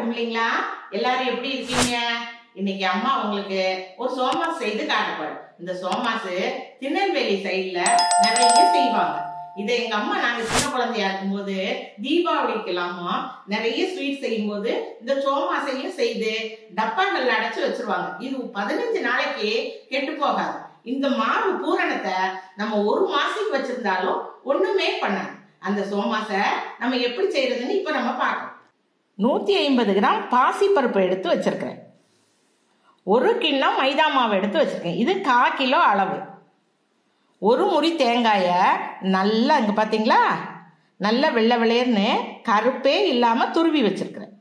வணக்கம் இல்லைங்களா? எல்லாரும் எப்படி இருக்கீங்க? இன்னைக்கு அம்மா உங்களுக்கு ஒரு சோமாஸ் செய்து காட்ட போறேன். இந்த சோமாஸ் திருநெல்வேலி சைடுல நிறைய செய்வாங்க. இதை எங்க அம்மா நாங்க சின்ன குழந்தையா இருக்கும்போது தீபாவளிக்கு எல்லாமோ நிறைய ஸ்வீட் செய்யும் போது இந்த சோமாசையும் செய்து டப்பாங்கள்ல அடைச்சு வச்சிருவாங்க. இது 15 நாளைக்கு கெட்டு போகாது. இந்த மாவு பூரணத்தை நம்ம ஒரு மாசத்துக்கு வச்சிருந்தாலும் ஒண்ணுமே பண்ணாது. அந்த சோமாச நம்ம எப்படி செய்யறதுன்னு இப்ப நம்ம பார்க்கலாம். 150 கிராம் பாசி பருப்பு எடுத்து வச்சிருக்கிறேன். 1 கிலோ மைதா மாவு எடுத்து வச்சிருக்கேன். இது 1/4 கிலோ அளவு. 1 முடி தேங்காய நல்லா இங்க பாத்தீங்களா, நல்லா வெள்ளை வெள்ளையர்னு கருப்பே இல்லாம துருவி வச்சிருக்கிறேன்.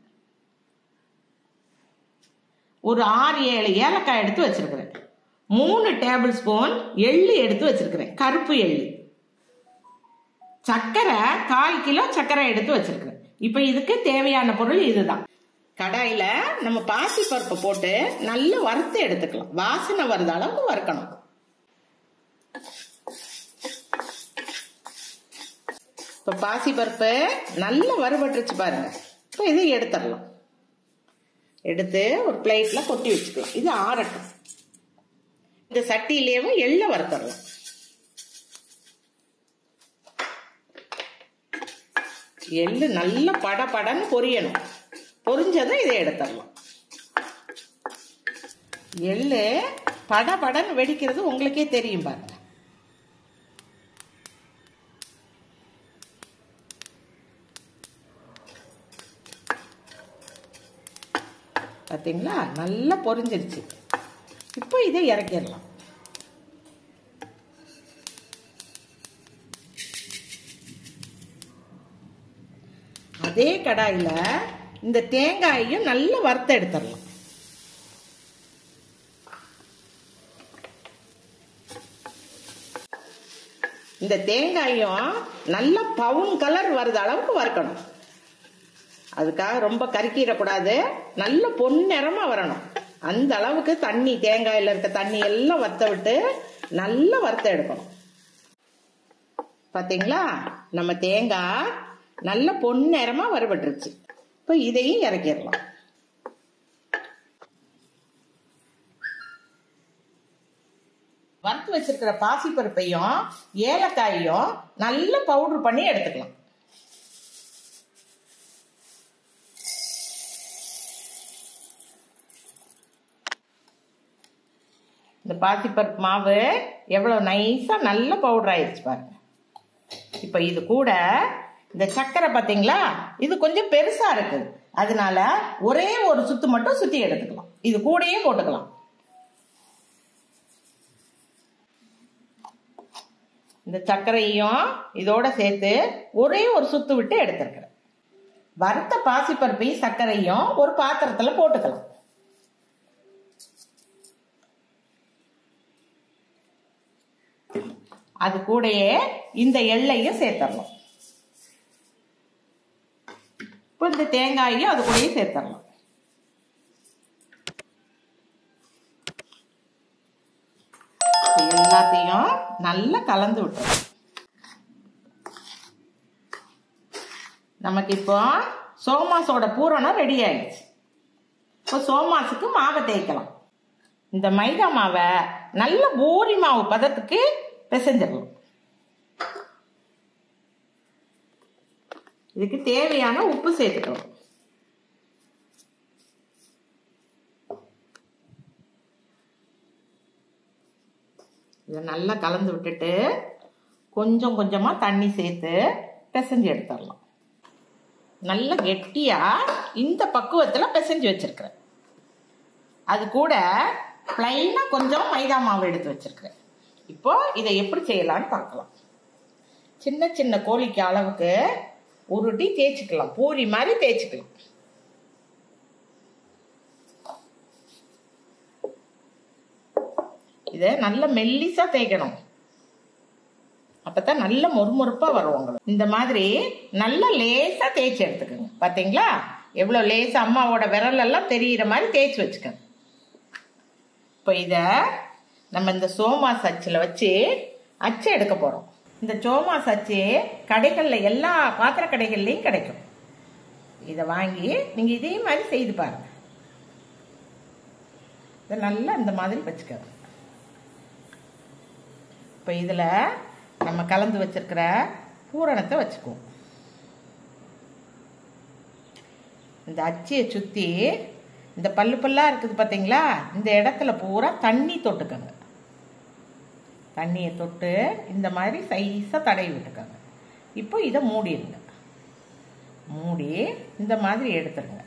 ஒரு 6-7 ஏலக்காய் எடுத்து வச்சிருக்கிறேன். 3 டேபிள் ஸ்பூன் எள்ளு எடுத்து வச்சிருக்கிறேன், கருப்பு எள்ளு. சர்க்கரை 1/4 கிலோ சர்க்கரை எடுத்து வச்சிருக்கிறேன். இப்ப இதுக்கு தேவையான பொருள் இதுதான். கடாயில நம்ம பாசி பருப்பு போட்டு நல்லா வறுத்து எடுத்துக்கலாம். வாசனை வருது அளவுக்கு வறுக்கணும். இப்ப பாசி பருப்பு நல்லா வறுபட்டுருச்சு பாருங்க. இப்ப இதை எடுத்துடலாம். எடுத்து ஒரு பிளேட்ல கொட்டி வச்சுக்கலாம். இது ஆறட்டும். இந்த சட்டியிலேயே எள்ள வறுத்துடலாம். எள்ளு நல்லா படன்னு பொரியணும். பொரிஞ்சதும் இதை எடுத்துடலாம். எள்ளு படன்னு வெடிக்கிறது உங்களுக்கே தெரியும் பாருங்க. பாத்தீங்களா, நல்லா பொரிஞ்சிருச்சு. இப்போ இதை இறக்கிடலாம். அதே கடாயில இந்த தேங்காயையும் நல்லா வறுத்து எடுத்துடலாம். இந்த தேங்காயும் நல்லா பவுன் கலர் வருது அளவுக்கு வறுக்கணும். அதுக்காக ரொம்ப கருக்கிடக்கூடாது, நல்ல பொன்னிறமா வரணும். அந்த அளவுக்கு தண்ணி, தேங்காயில இருக்க தண்ணி எல்லாம் வத்த விட்டு நல்லா வறுத்து எடுக்கணும். பாத்தீங்களா, நம்ம தேங்காய் நல்ல பொன்னிறமா வறுபட்டுருச்சு. இப்ப இதையும் இறக்கிடலாம். வறுத்து வச்சிருக்கிற பாசி பருப்பையும் ஏலக்காயையும் நல்ல பவுடர் பண்ணி எடுத்துக்கலாம். இந்த பாசி பருப்பு மாவு எவ்வளவு நைஸா நல்ல பவுடர் ஆயிடுச்சு பாருங்க. இப்ப இது கூட இந்த சக்கரை பாத்தீங்களா, இது கொஞ்சம் பெருசா இருக்கு. அதனால ஒரே ஒரு சுத்து மட்டும் சுத்தி எடுத்துக்கலாம். இது கூடயே போட்டுக்கலாம். இந்த சர்க்கரையும் இதோட சேர்த்து ஒரே ஒரு சுத்து விட்டு எடுத்திருக்கிறேன். வறுத்த பாசிப்பருப்பையும் சர்க்கரையும் ஒரு பாத்திரத்துல போட்டுக்கலாம். அது கூடயே இந்த எள்ளையும் சேர்த்துடலாம். இப்போ இந்த தேங்காயையும் அது கூடயே சேர்த்துடலாம். எல்லாத்தையும் நல்லா கலந்து விட்டுறோம். நமக்கு இப்போ சோமாஸோட பூரணம் ரெடி ஆயிடுச்சு. இப்போ சோமாஸுக்கு மாவை தேய்க்கலாம். இந்த மைதா மாவை நல்ல பூரி மாவு பதத்துக்கு பிசைஞ்சிடலாம். இதுக்கு தேவையான உப்பு சேர்த்துக்கலாம். இதை நல்லா கலந்து விட்டுட்டு கொஞ்சம் கொஞ்சமா தண்ணி சேர்த்து பிசைஞ்சு எடுத்துடலாம். நல்ல கெட்டியா இந்த பக்குவத்துல பிசைஞ்சு வச்சிருக்கிறேன். அது கூட பிளைனா கொஞ்சம் மைதா மாவு எடுத்து வச்சிருக்கிறேன். இப்போ இதை எப்படி செய்யலாம்னு பார்க்கலாம். சின்ன சின்ன கோழிக்கு அளவுக்கு உருட்டி தேய்ச்சிக்கலாம். பூரி மாதிரி தேய்ச்சிக்கலாம். இதை நல்ல மெல்லிசா தேய்க்கணும். அப்பதான் நல்ல மொறுமொறுப்பா வரும் உங்களுக்கு. இந்த மாதிரி நல்ல லேசா தேய்ச்சி எடுத்துக்கோங்க. பாத்தீங்களா, எவ்வளவு லேசா அம்மாவோட விரல் எல்லாம் தெரியிற மாதிரி தேய்ச்சி வச்சுக்கோங்க. இப்போ இத நம்ம இந்த சோமாஸ் அச்சுல வச்சு அச்சு எடுக்க போறோம். இந்த சோமாஸ் அச்சு கடைகள்ல எல்லா பாத்திர கடைகள்லயும் கிடைக்கும். இதை வாங்கி நீங்க இதே மாதிரி செய்து பாருங்க. இதை நல்லா இந்த மாதிரி வச்சுக்கோங்க. இப்போ இதுல நம்ம கலந்து வச்சிருக்கிற பூரணத்தை வச்சுக்குவோம். இந்த அச்சியை சுத்தி இந்த பல்லு பல்லா இருக்குது பாத்தீங்களா, இந்த இடத்துல பூரா தண்ணி தொட்டுக்கங்க. தண்ணியை தொட்டு இந்த மாதிரி சைஸா தடவி விட்டுக்கங்க. இப்போ இதை மூடிடுங்க. மூடி இந்த மாதிரி எடுத்துருங்க.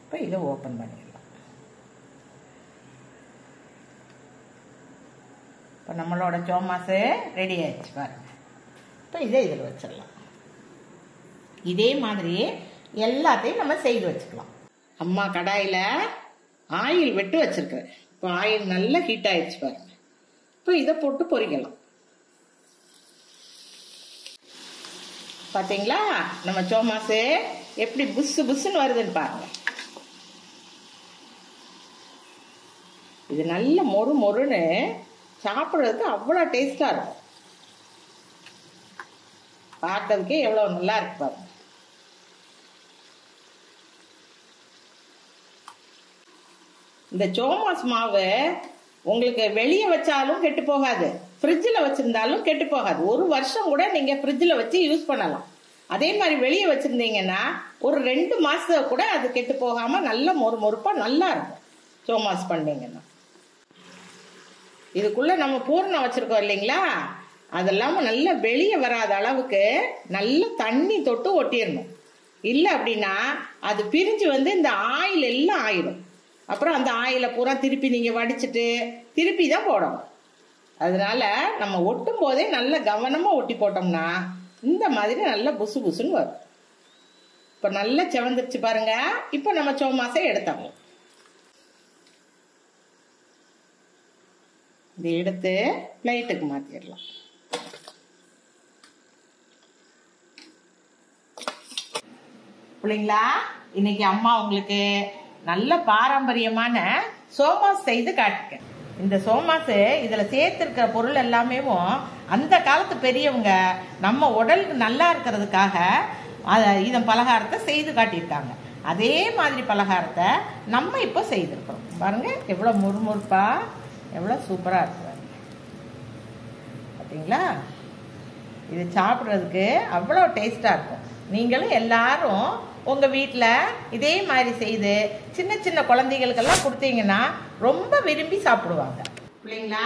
இப்போ இதை ஓப்பன் பண்ணிடலாம். இப்போ நம்மளோட சோமாஸ் ரெடி ஆயிடுச்சு பாருங்க. இப்போ இதை இதில் வச்சிடலாம். இதே மாதிரி எல்லாத்தையும் நம்ம செய்து வச்சுக்கலாம். அம்மா கடாயில் ஆயில் விட்டு வச்சிருக்கிறேன். இப்போ ஆயில் நல்லா ஹீட் ஆயிடுச்சு பாருங்க. இப்போ இதை போட்டு பொரிக்கலாம். பாத்தீங்களா நம்ம சோமாஸ் எப்படி புஷு புஷுன்னு வருதுன்னு பாருங்க. இது நல்ல மொறு மொறுன்னு சாப்பிட்றதுக்கு அவ்வளோ டேஸ்டா இருக்கும். பார்க்கறதுக்கே எவ்வளவு நல்லா இருக்கு பாருங்க. இந்த சோமாஸ் மாவு உங்களுக்கு வெளியே வச்சாலும் கெட்டு போகாது, ஃப்ரிட்ஜில் வச்சிருந்தாலும் கெட்டு போகாது. 1 வருஷம் கூட நீங்க ஃப்ரிட்ஜில் வச்சு யூஸ் பண்ணலாம். அதே மாதிரி வெளியே வச்சிருந்தீங்கன்னா ஒரு 2 மாசம் கூட அது கெட்டு போகாம நல்ல மொறு மொறுப்பா நல்லா இருக்கும் சோமாஸ் பண்ணீங்கன்னா. இதுக்குள்ள நம்ம பூரணம் வச்சிருக்கோம் இல்லைங்களா, அதெல்லாம் நல்லா வெளியே வராத அளவுக்கு நல்ல தண்ணி தொட்டு ஒட்டிடணும். இல்லை அப்படின்னா அது பிரிஞ்சு வந்து இந்த ஆயில் எல்லாம் ஆயிடும். அப்புறம் அந்த ஆயிலை பூரா திருப்பி நீங்க வடிச்சிட்டு திருப்பி தான் போடணும். அதனால நம்ம ஒட்டும் போதே நல்ல கவனமா ஒட்டி போட்டோம்னா இந்த மாதிரி நல்ல புசு புசுன்னு வரும். இப்ப நல்லா செவந்துருச்சு பாருங்க. இப்ப நம்ம சோமாஸை எடுத்தோம். இதை எடுத்து பிளேட்டுக்கு மாத்திடலாம். பிள்ளைங்களா, இன்னைக்கு அம்மா உங்களுக்கு நல்ல பாரம்பரியமான சோமாஸ் செய்து காட்டுங்க. இந்த சோமாஸ் இதுல சேர்த்திருக்கிற பொருள் எல்லாமே அந்த காலத்து பெரியவங்க நம்ம உடலுக்கு நல்லா இருக்கிறதுக்காக இதன் பலகாரத்தை செய்து காட்டியிருக்காங்க. அதே மாதிரி பலகாரத்தை நம்ம இப்போ செய்திருக்கிறோம். பாருங்க எவ்வளவு முறுமுறுப்பா எவ்வளவு சூப்பரா இருக்கு பார்த்தீங்களா. இது சாப்பிட்றதுக்கு அவ்வளோ டேஸ்டா இருக்கும். நீங்களும் எல்லாரும் உங்க வீட்டில் இதே மாதிரி செய்து சின்ன சின்ன குழந்தைகளுக்கெல்லாம் கொடுத்தீங்கன்னா ரொம்ப விரும்பி சாப்பிடுவாங்க. பிள்ளைங்களா,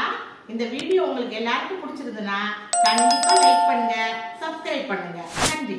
இந்த வீடியோ உங்களுக்கு எல்லாருக்கும் பிடிச்சிருந்ததுன்னா கண்டிப்பா லைக் பண்ணுங்க, சப்ஸ்கிரைப் பண்ணுங்க. நன்றி.